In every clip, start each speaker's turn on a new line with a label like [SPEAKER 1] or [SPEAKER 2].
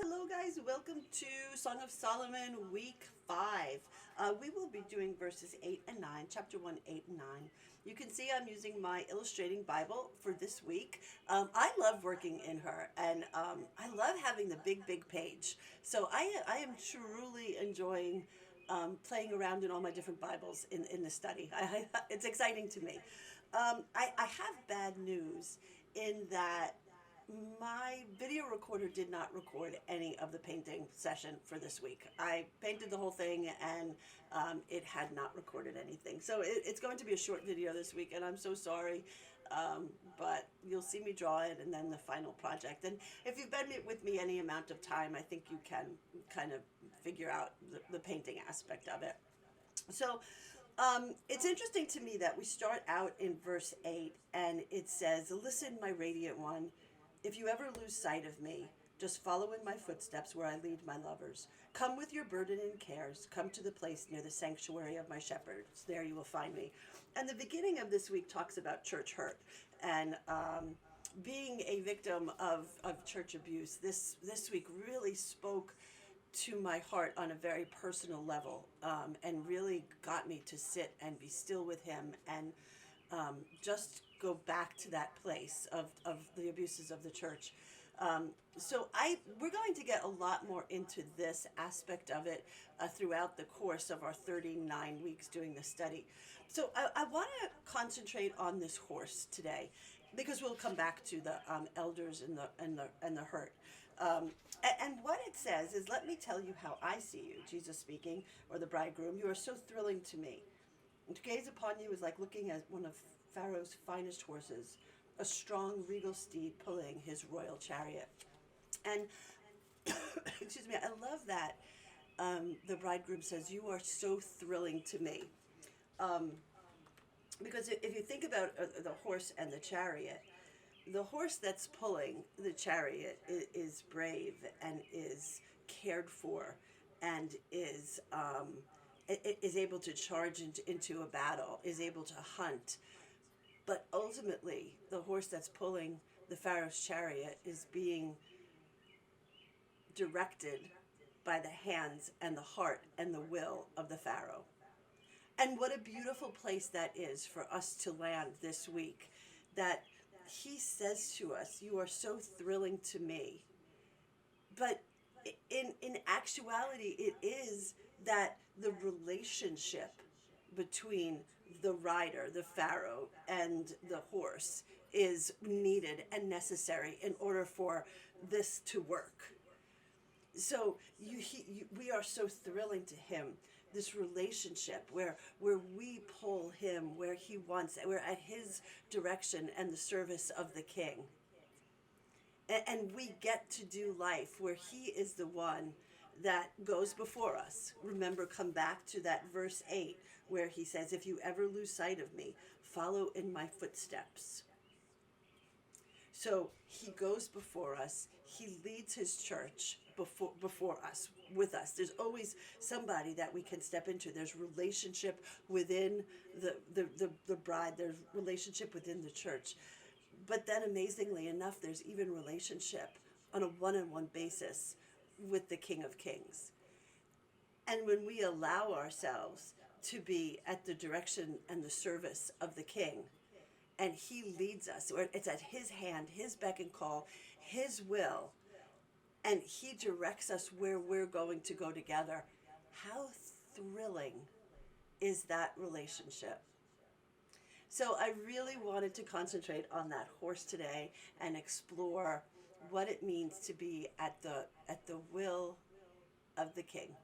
[SPEAKER 1] Hello guys, welcome to Song of Solomon week 5. We will be doing verses 8 and 9, chapter 1, 8 and 9. You can see I'm using my illustrating Bible for this week. I love working in her, and I love having the big page. So I am truly enjoying playing around in all my different Bibles in the study. It's exciting to me. I have bad news in that my video recorder did not record any of the painting session for this week. I painted the whole thing and it had not recorded anything. So it's going to be a short video this week, and I'm so sorry. But you'll see me draw it and then the final project. And if you've been with me any amount of time, I think you can kind of figure out the painting aspect of it. So it's interesting to me that we start out in verse 8 and it says, "Listen, my radiant one, if you ever lose sight of me, just follow in my footsteps where I lead my lovers. Come with your burden and cares. Come to the place near the sanctuary of my shepherds. There you will find me." And the beginning of this week talks about church hurt and being a victim of church abuse. This week really spoke to my heart on a very personal level, and really got me to sit and be still with him and just go back to that place of the abuses of the church. So we're going to get a lot more into this aspect of it throughout the course of our 39 weeks doing this study. So I want to concentrate on this horse today, because we'll come back to the elders and the hurt. And what it says is, "Let me tell you how I see you," Jesus speaking, or the bridegroom. "You are so thrilling to me. And to gaze upon you is like looking at one of Pharaoh's finest horses, a strong regal steed pulling his royal chariot." And excuse me, I love that the bridegroom says, "You are so thrilling to me." Because if you think about the horse and the chariot, the horse that's pulling the chariot is brave and is cared for and is able to charge into a battle, is able to hunt. But ultimately, the horse that's pulling the Pharaoh's chariot is being directed by the hands and the heart and the will of the Pharaoh. And what a beautiful place that is for us to land this week, that he says to us, "You are so thrilling to me." But in actuality, it is that the relationship between the rider, the Pharaoh, and the horse is needed and necessary in order for this to work. So we are so thrilling to him. This relationship where we pull him where he wants, we're at his direction and the service of the king. And we get to do life where he is the one that goes before us. Remember, come back to that verse 8 where he says, "If you ever lose sight of me, follow in my footsteps." So he goes before us. He leads his church before us, with us. There's always somebody that we can step into. There's relationship within the bride. There's relationship within the church. But then amazingly enough, there's even relationship on a one-on-one basis with the King of Kings. And when we allow ourselves to be at the direction and the service of the King, and he leads us, or it's at his hand, his beck and call, his will, and he directs us where we're going to go together, how thrilling is that relationship? So I really wanted to concentrate on that horse today and explore what it means to be at the will of the King.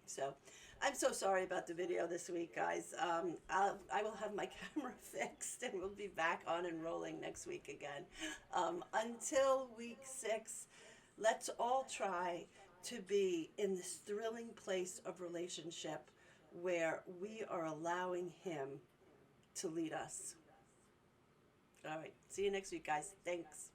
[SPEAKER 1] So I'm so sorry about the video this week, guys. I will have my camera fixed and we'll be back on and rolling next week again. Until week 6, let's all try to be in this thrilling place of relationship where we are allowing him to lead us. All right. See you next week, guys. Thanks.